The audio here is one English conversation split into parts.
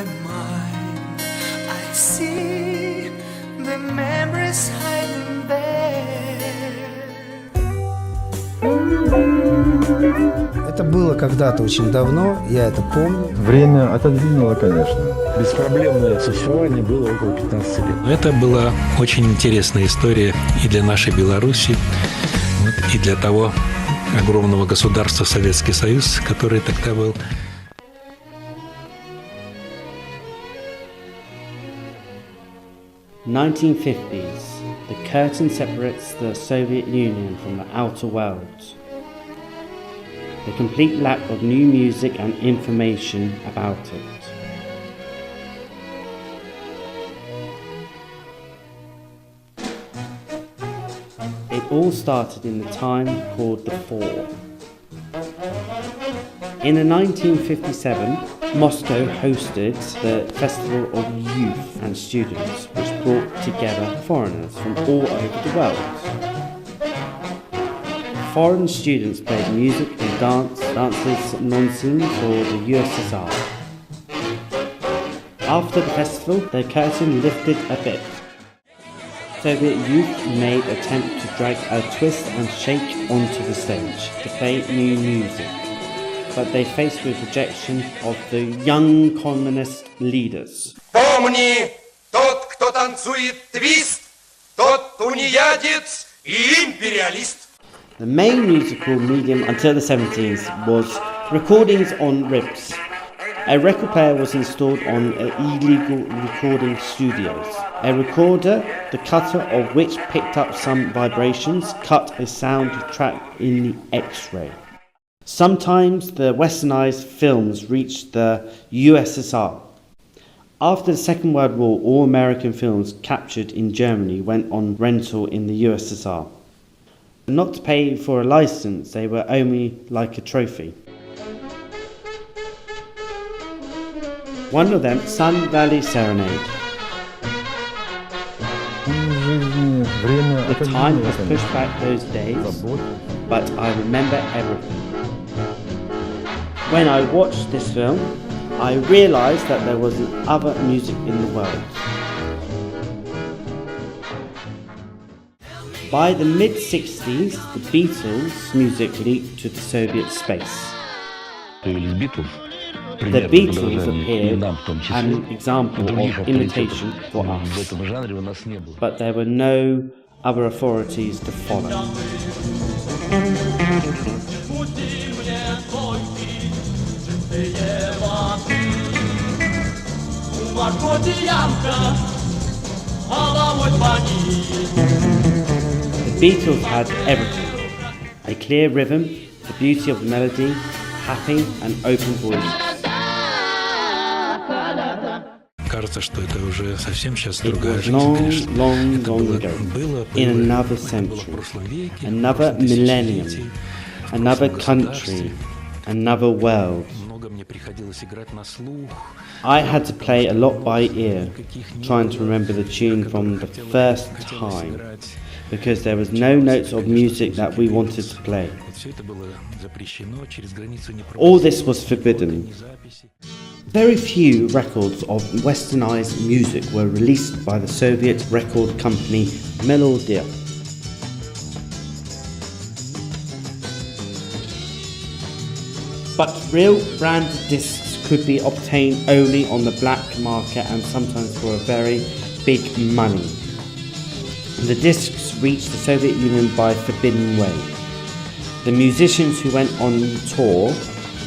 my mind. I see the memories hiding there. Это было когда-то очень давно, я это помню. Время отодвинуло, конечно. Беспроблемное существование было около 15 лет. Это была очень интересная история и для нашей Беларуси, и для того огромного государства Советский Союз, который тогда был. In the 1950s, the curtain separates the Soviet Union from the outer world. The complete lack of new music and information about it. It all started in the time called the Four. In 1957, Moscow hosted the Festival of Youth and Students, which brought together foreigners from all over the world. Foreign students played music and dances non-sing for the USSR. After the festival, the curtain lifted a bit. Soviet youth made attempt to drag a twist and shake onto the stage to play new music, but they faced with rejection of the young communist leaders. Помни, тот, кто танцует твист, тот тунеядец и империалист. The main musical medium until the 70s was recordings on ribs. A record player was installed on illegal recording studios. A recorder, the cutter of which picked up some vibrations, cut a sound track in the X-ray. Sometimes the westernized films reached the USSR. After the Second World War, all American films captured in Germany went on rental in the USSR. Not to pay for a license, they were only like a trophy. One of them, Sun Valley Serenade. The time has pushed back those days, but I remember everything. When I watched this film, I realised that there was other music in the world. By the mid-60s, the Beatles' music leaked to the Soviet space. The Beatles appeared an example of imitation for us, but there were no other authorities to follow. The Beatles had everything: a clear rhythm, the beauty of the melody, happy and open voices. Кажется, что это уже совсем сейчас It другая was жизнь. long ago, in another century, another millennium, another country, another world. I had to play a lot by ear, trying to remember the tune from the first time, because there was no notes of music that we wanted to play. All this was forbidden. Very few records of westernized music were released by the Soviet record company Melodia. But real branded discs could be obtained only on the black market and sometimes for a very big money. The discs reached the Soviet Union by forbidden way. The musicians who went on tour,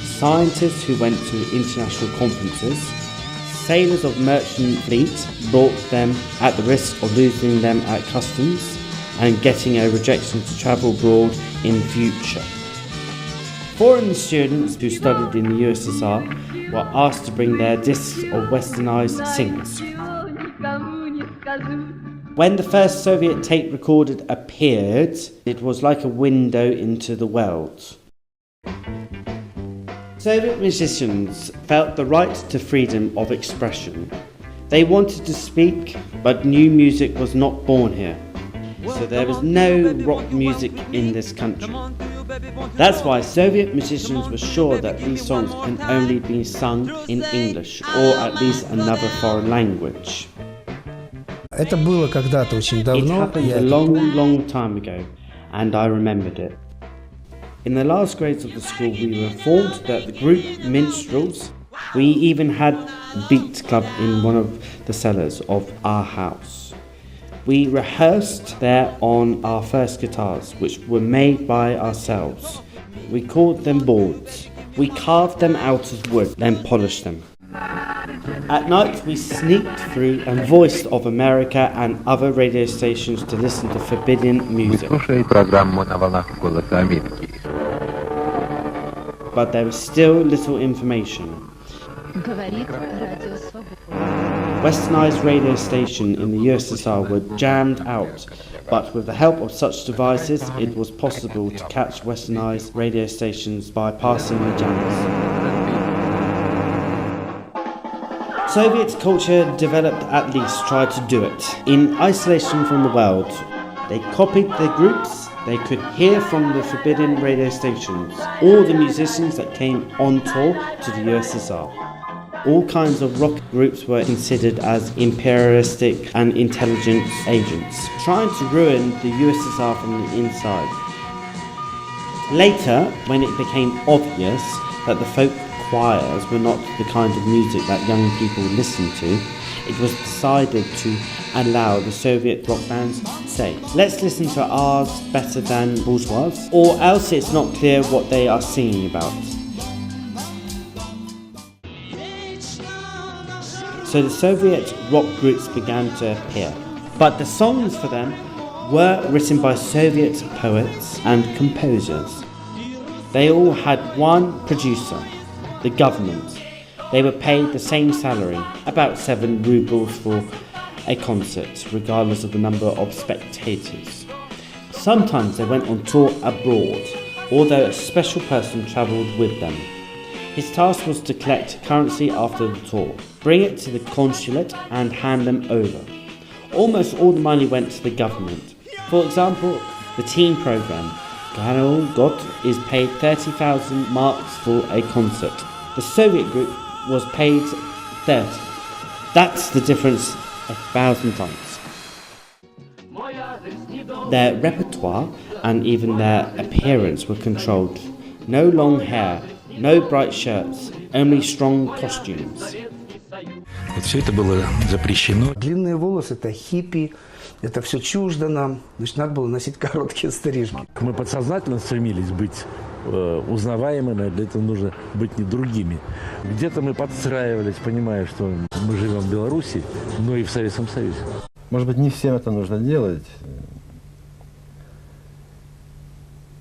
scientists who went to international conferences, sailors of merchant fleets brought them at the risk of losing them at customs and getting a rejection to travel abroad in future. Foreign students who studied in the USSR were asked to bring their discs of westernized singers. When the first Soviet tape recorder appeared, it was like a window into the world. Soviet musicians felt the right to freedom of expression. They wanted to speak, but new music was not born here. So there was no rock music in this country. That's why Soviet musicians were sure that these songs can only be sung in English or at least another foreign language. Это было когда-то очень It давно. happened Я a это long, помню. long time ago, and I remembered it. In the last grades of the school, we were informed that the group Minstrels, we even had a beat club in one of the cellars of our house. We rehearsed there on our first guitars, which were made by ourselves. We called them boards. We carved them out of wood, then polished them. At night, we sneaked through and voiced of America and other radio stations to listen to forbidden music. Слушай программу на волнах голоса Америки. But there was still little information. Говорит Радио Свобода. Westernized radio stations in the USSR were jammed out, but with the help of such devices, it was possible to catch westernized radio stations by passing the jams. Soviet culture developed, at least tried to do it. In isolation from the world, they copied the groups they could hear from the forbidden radio stations, all the musicians that came on tour to the USSR. All kinds of rock groups were considered as imperialistic and intelligence agents, trying to ruin the USSR from the inside. Later, when it became obvious that the folk choirs were not the kind of music that young people listened to, it was decided to allow the Soviet rock bands to say, let's listen to ours better than bourgeois, or else it's not clear what they are singing about. So the Soviet rock groups began to appear, but the songs for them were written by Soviet poets and composers. They all had one producer, the government. They were paid the same salary, about 7 rubles for a concert, regardless of the number of spectators. Sometimes they went on tour abroad, although a special person travelled with them. His task was to collect currency after the tour, bring it to the consulate and hand them over. Almost all the money went to the government. For example, the teen programme, Karel Gott, is paid 30,000 marks for a concert. The Soviet group was paid 30. That's the difference 1,000 times. Their repertoire and even their appearance were controlled. No long hair, no bright shirts, only strong costumes. Вот все это было запрещено. Длинные волосы – это хиппи, это все чуждо нам. Значит, надо было носить короткие стрижки. Мы подсознательно стремились быть узнаваемыми, а для этого нужно быть не другими. Где-то мы подстраивались, понимая, что мы живем в Беларуси, но и в Советском Союзе. Может быть, не всем это нужно делать.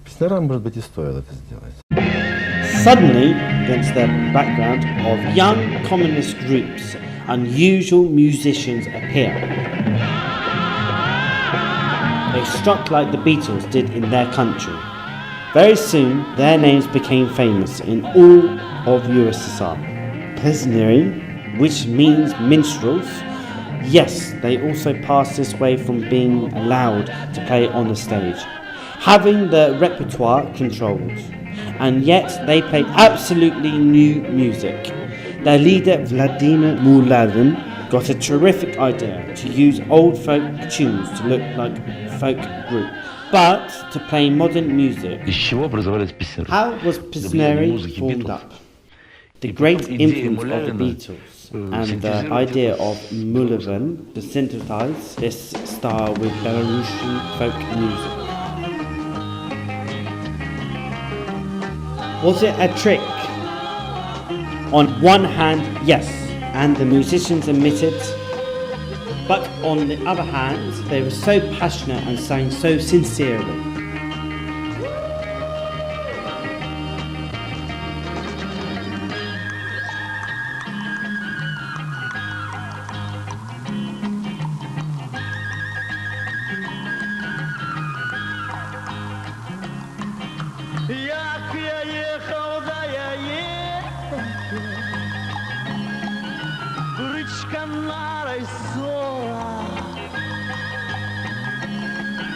Песнярам, может быть, и стоило это сделать. Suddenly, against the background of young communist groups, unusual musicians appear. They struck like the Beatles did in their country. Very soon, their names became famous in all of USSR. Peznyary, which means minstrels, yes, they also passed this way from being allowed to play on the stage, having the repertoire controlled. And yet they played absolutely new music. Their leader, Vladimir Muladin, got a terrific idea to use old folk tunes to look like a folk group, but to play modern music. Из чего образовались песняры? How was Pесняры formed up? The great influence of the Beatles and the idea of Muladin to synthesize this style with Belarusian folk music. Was it a trick? On one hand, yes, and the musicians admitted, but on the other hand, they were so passionate and sang so sincerely.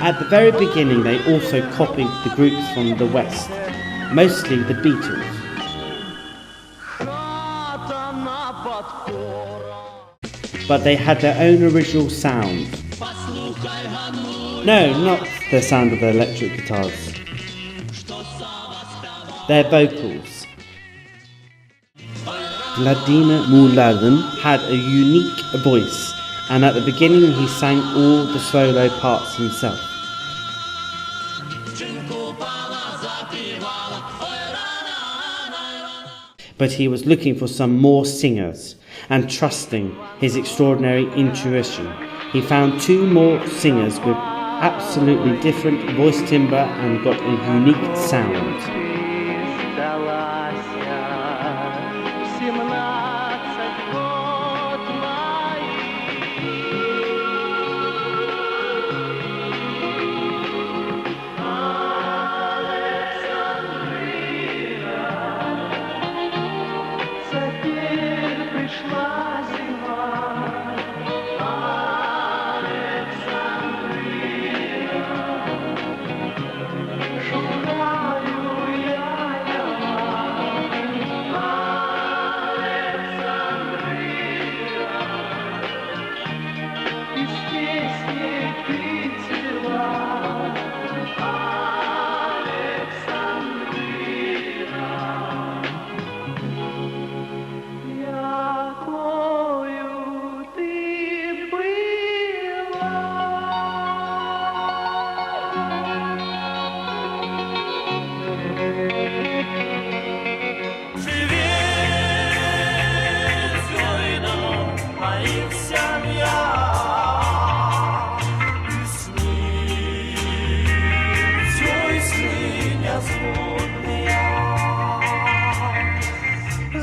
At the very beginning, they also copied the groups from the West, mostly the Beatles. But they had their own original sound. No, not the sound of their electric guitars. Their vocals. Vladimir Muladen had a unique voice, and at the beginning he sang all the solo parts himself. But he was looking for some more singers, and trusting his extraordinary intuition, he found 2 more singers with absolutely different voice timbre and got a unique sound.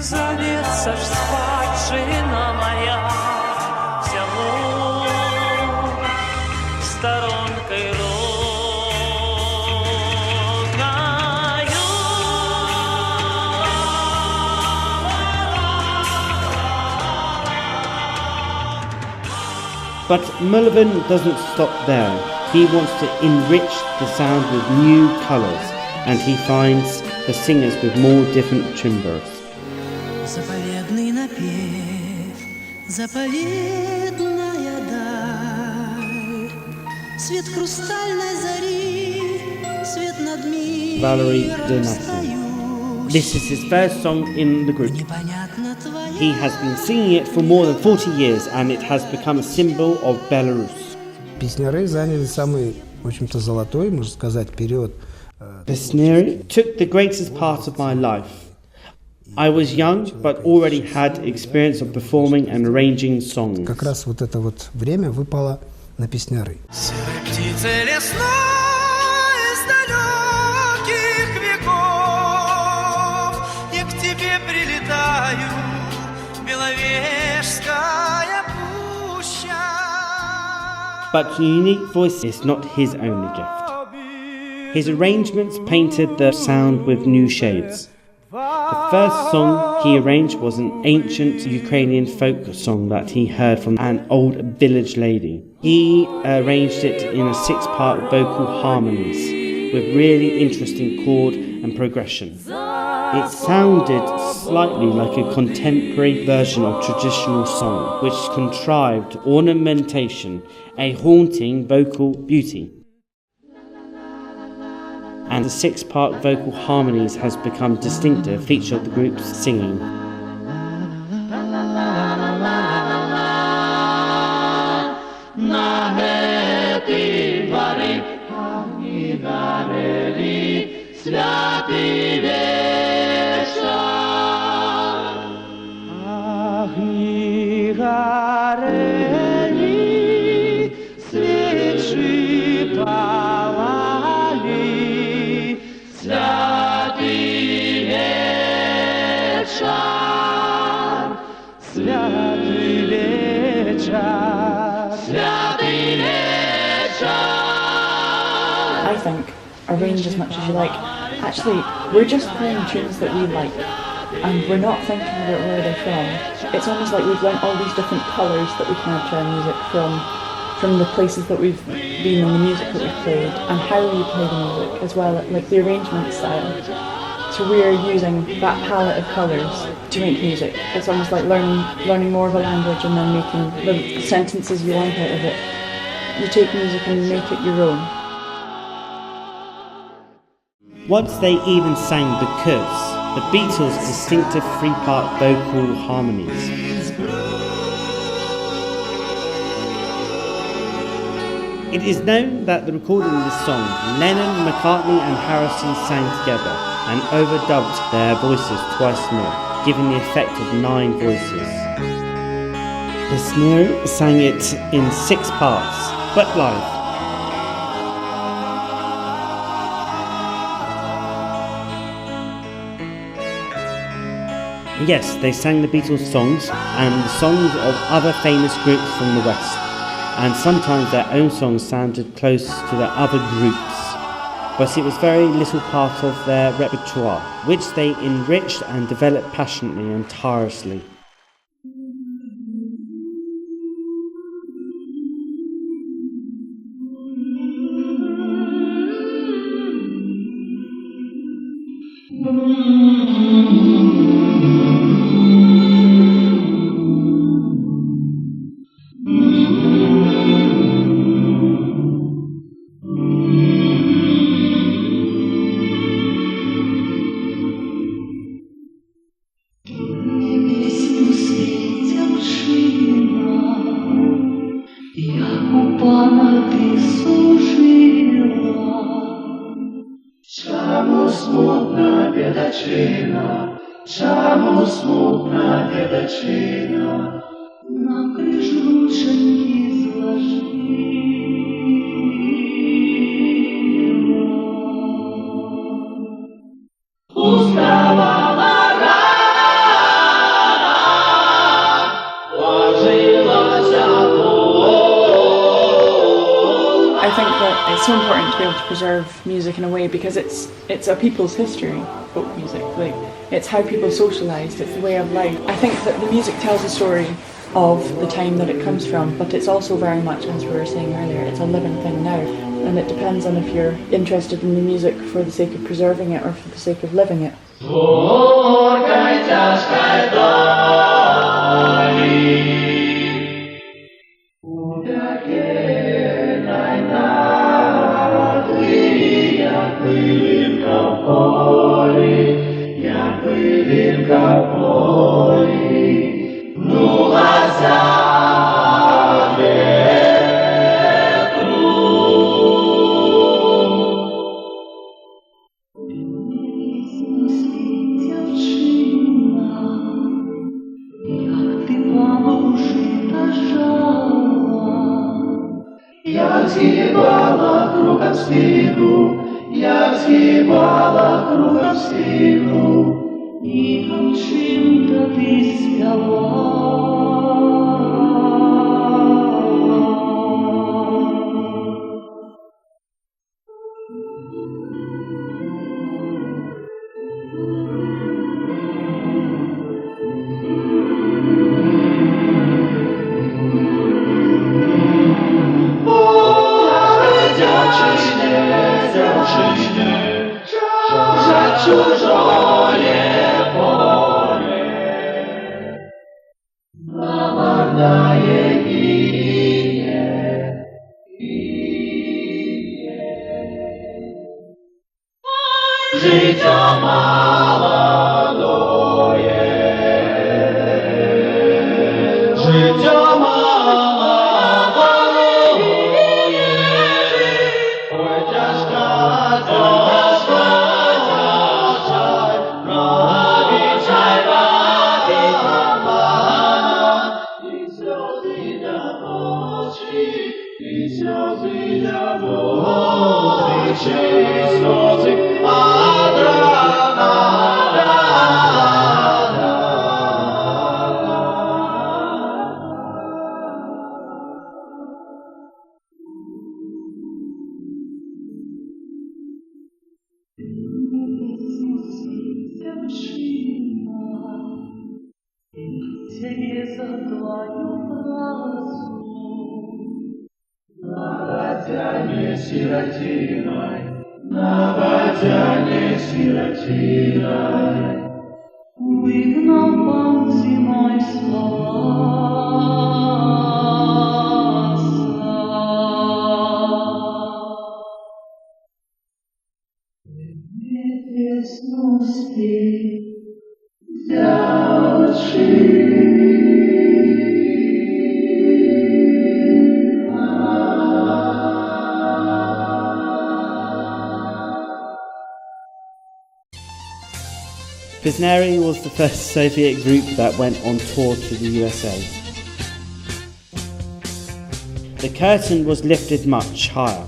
Зовется спадщина моя всему сторонкой родною. But Mullivan doesn't stop there. He wants to enrich the sound with new colours, and he finds the singers with more different timbres. Заповедный напев, заповедная даль, свет хрустальной зари, свет над миром. Valery Donati. This is his first song in the group. He has been singing it for more than 40 years, and it has become a symbol of Belarus. Песняры заняли самый, в общем-то, золотой, можно сказать, период. Песняры took the greatest part of my life. I was young, but already had experience of performing and arranging songs. Как раз вот это вот время выпало на Песняры. Серой птицы лесной из далеких веков я к тебе прилетаю, Беловежская пуща. But the unique voice is not his only gift. His arrangements painted the sound with new shades. The first song he arranged was an ancient Ukrainian folk song that he heard from an old village lady. He arranged it in a 6-part vocal harmonies with really interesting chord and progression. It sounded slightly like a contemporary version of traditional song, which contrived ornamentation, a haunting vocal beauty. And the 6-part vocal harmonies has become distinctive feature of the group's singing. I think arrange as much as you like. Actually, we're just playing tunes that we like, and we're not thinking about where they're from. It's almost like we've learnt all these different colours that we can add to our music from from the places that we've been and the music that we've played, and how we play the music as well, like the arrangement style. So we're using that palette of colours to make music. It's almost like learning more of a language and then making the sentences you want out of it. You take music and make it your own. Once they even sang Because, the Beatles' distinctive three-part vocal harmonies. It is known that the recording of this song, Lennon, McCartney and Harrison sang together and overdubbed their voices twice more, giving the effect of 9 voices. Pessner sang it in 6 parts, but live. Yes, they sang the Beatles' songs and the songs of other famous groups from the West, and sometimes their own songs sounded close to the other groups, but it was very little part of their repertoire, which they enriched and developed passionately and tirelessly. Чому смутна дедачина на крижученьки зложила? Уставала рано, ложилась I think that it's so important to be able to preserve music in a way because it's a people's history, folk music. Like, it's how people socialised, it's the way of life. I think that the music tells a story of the time that it comes from, but it's also very much, as we were saying earlier, it's a living thing now. And it depends on if you're interested in the music for the sake of preserving it or for the sake of living it. Я згибала кругом спину, я згибала кругом спину, и там чим-то ты чужое поле, намордное инее. Життя молодое, життя молодое, ой, тяжка доля. Тебе за твою красу водяне сиротиной, на водяне сиротиной. Выгнал он зимой Pezhnary was the first Soviet group that went on tour to the USA. The curtain was lifted much higher.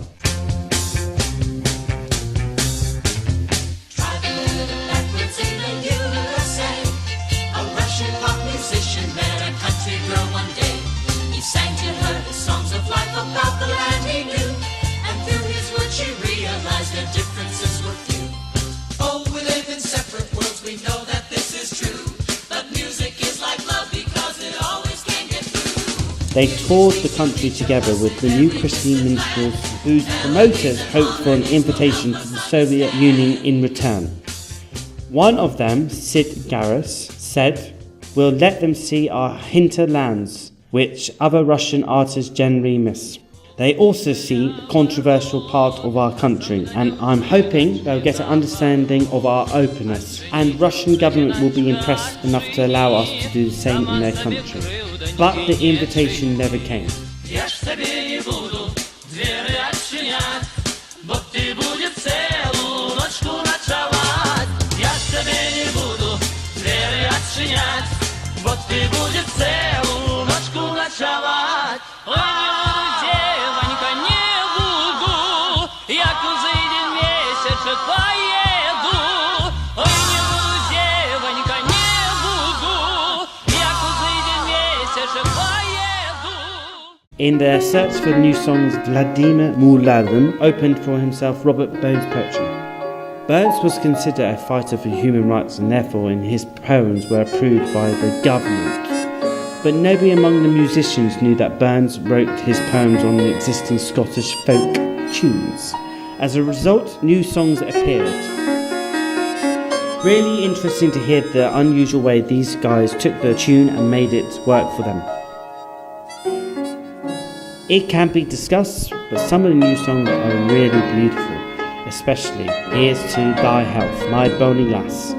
They toured the country together with the new Christian minstrels whose promoters hoped for an invitation to the Soviet Union in return. One of them, Sid Garis, said, "We'll let them see our hinterlands, which other Russian artists generally miss. They also see a controversial part of our country, and I'm hoping they'll get an understanding of our openness, and Russian government will be impressed enough to allow us to do the same in their country." But the invitation never came. In their search for new songs, Vladimir Muladin opened for himself Robert Burns' poetry. Burns was considered a fighter for human rights and therefore his poems were approved by the government. But nobody among the musicians knew that Burns wrote his poems on the existing Scottish folk tunes. As a result, new songs appeared. Really interesting to hear the unusual way these guys took the tune and made it work for them. It can be discussed, but some of the new songs are really beautiful, especially Here's to Thy Health, My Bonny Lass.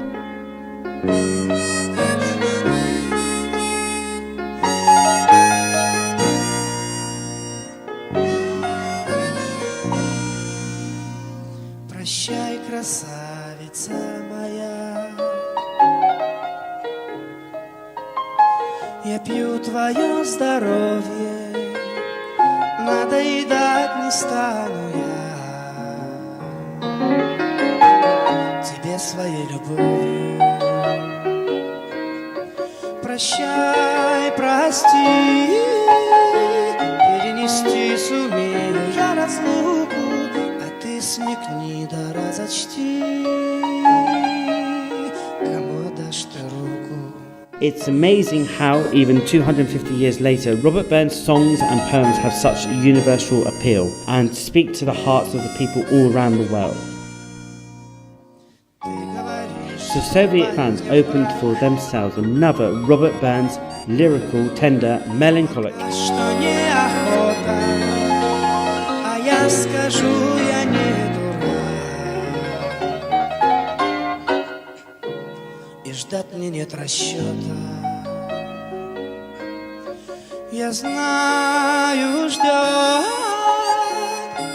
Прощай, красавица моя, я пью твое здоровье, надоедать не стану я тебе своей любовью. Прощай, прости, перенести сумею я разлуку, а ты смекни да разочти, кому дашь ты руку. It's amazing how, even 250 years later, Robert Burns' songs and poems have such a universal appeal and speak to the hearts of the people all around the world. So Soviet fans opened for themselves another Robert Burns lyrical, tender, melancholic. Ждать мне нет расчета. Я знаю, ждет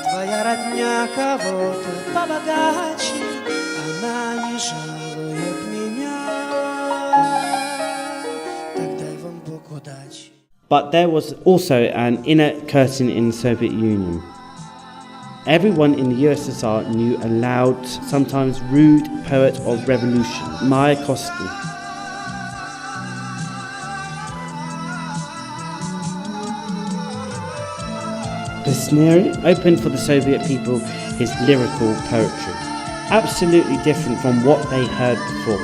твоя родня кого-то побогаче, она не жалует меня. Так дай вам Бог удачи. But there was also an inner curtain in the Soviet Union. Everyone in the USSR knew a loud, sometimes rude poet of revolution, Mayakovsky. Pezhnary opened for the Soviet people his lyrical poetry, absolutely different from what they heard before.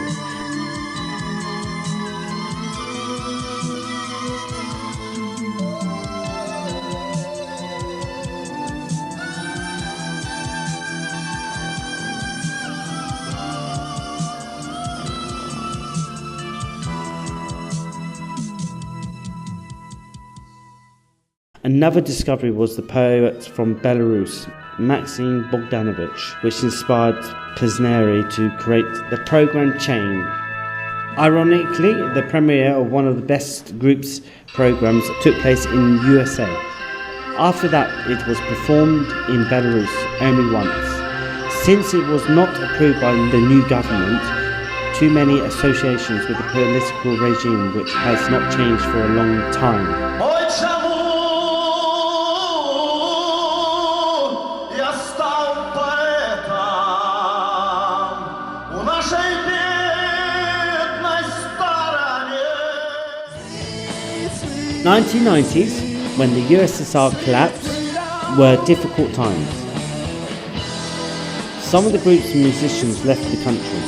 Another discovery was the poet from Belarus, Maxim Bogdanovich, which inspired Peznery to create the program Chain. Ironically, the premiere of one of the best groups programs took place in USA. After that, it was performed in Belarus only once. Since it was not approved by the new government, too many associations with the political regime, which has not changed for a long time. The 1990s, when the USSR collapsed, were difficult times. Some of the group's musicians left the country.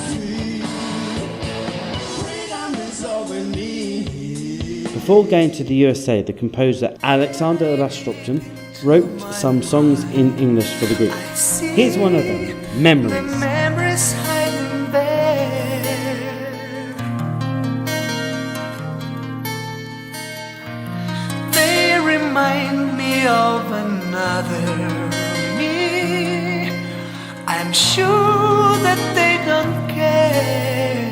Before going to the USA, the composer Alexander Rostropchin wrote some songs in English for the group. Here's one of them, Memories. Remind me of another me. I'm sure that they don't care.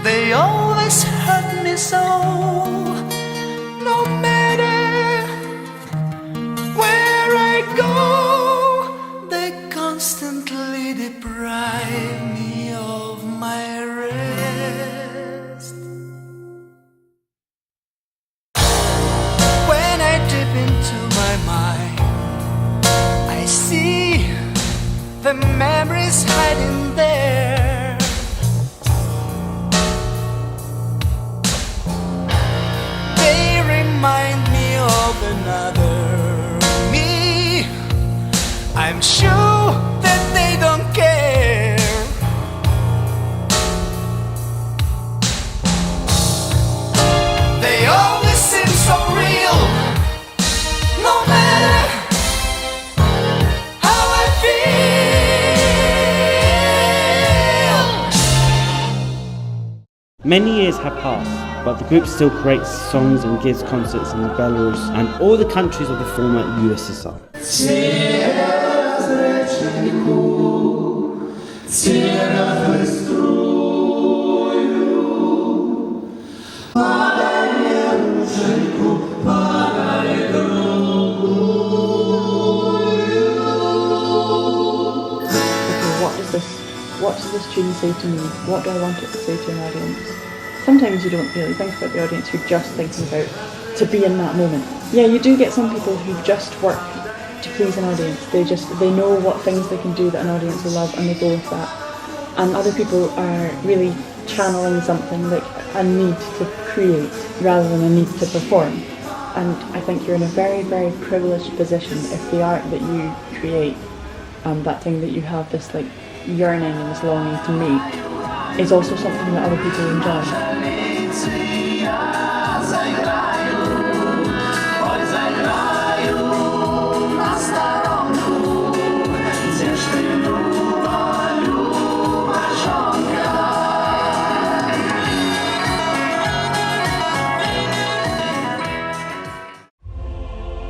They always hurt me so. No matter where I go, they constantly deprive me of my rest. The memories hiding there. They remind me of another me. I'm sure that they don't care. They always seem so real. No matter how I feel. Many years have passed, but the group still creates songs and gives concerts in Belarus and all the countries of the former USSR. What does this tune say to me? What do I want it to say to an audience? Sometimes you don't really think about the audience, you're just thinking about to be in that moment. Yeah, you do get some people who just work to please an audience. They know what things they can do that an audience will love and they go with that. And other people are really channeling something like a need to create rather than a need to perform. And I think you're in a very, very privileged position if the art that you create, that thing that you have this like yearning and this longing to make, is also something that other people enjoy.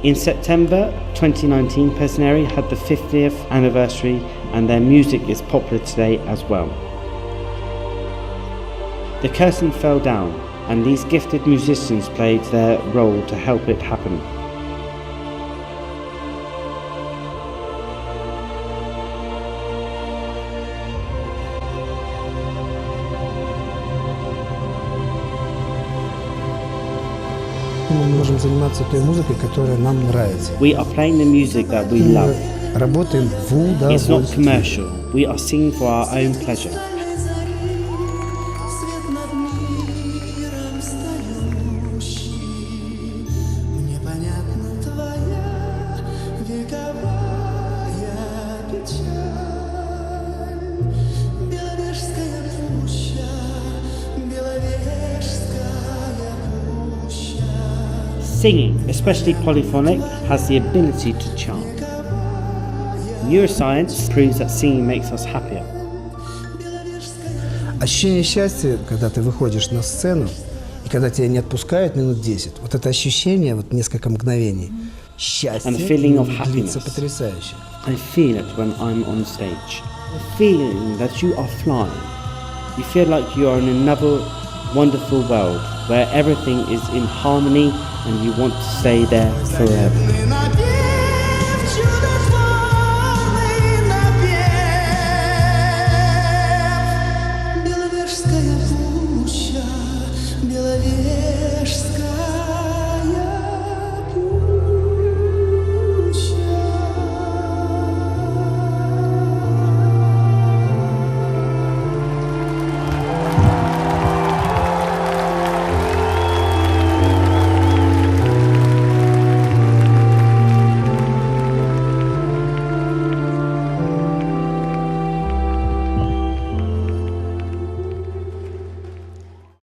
In September 2019, Peznery had the 50th anniversary and their music is popular today as well. The curtain fell down and these gifted musicians played their role to help it happen. Мы можем заниматься той музыкой, которая нам нравится. We are playing the music that we love. Работаем в удовольствие. It's not commercial. We are singing for our own pleasure. Singing, especially polyphonic, has the ability to charm. Neuroscience proves that singing makes us happier. Ощущение счастья, когда ты выходишь на сцену, и когда тебя не отпускают минут 10, вот это ощущение, вот несколько мгновений, счастье длится потрясающе. I feel it when I'm on stage. The feeling that you are flying. You feel like you are in another wonderful world where everything is in harmony and you want to stay there forever.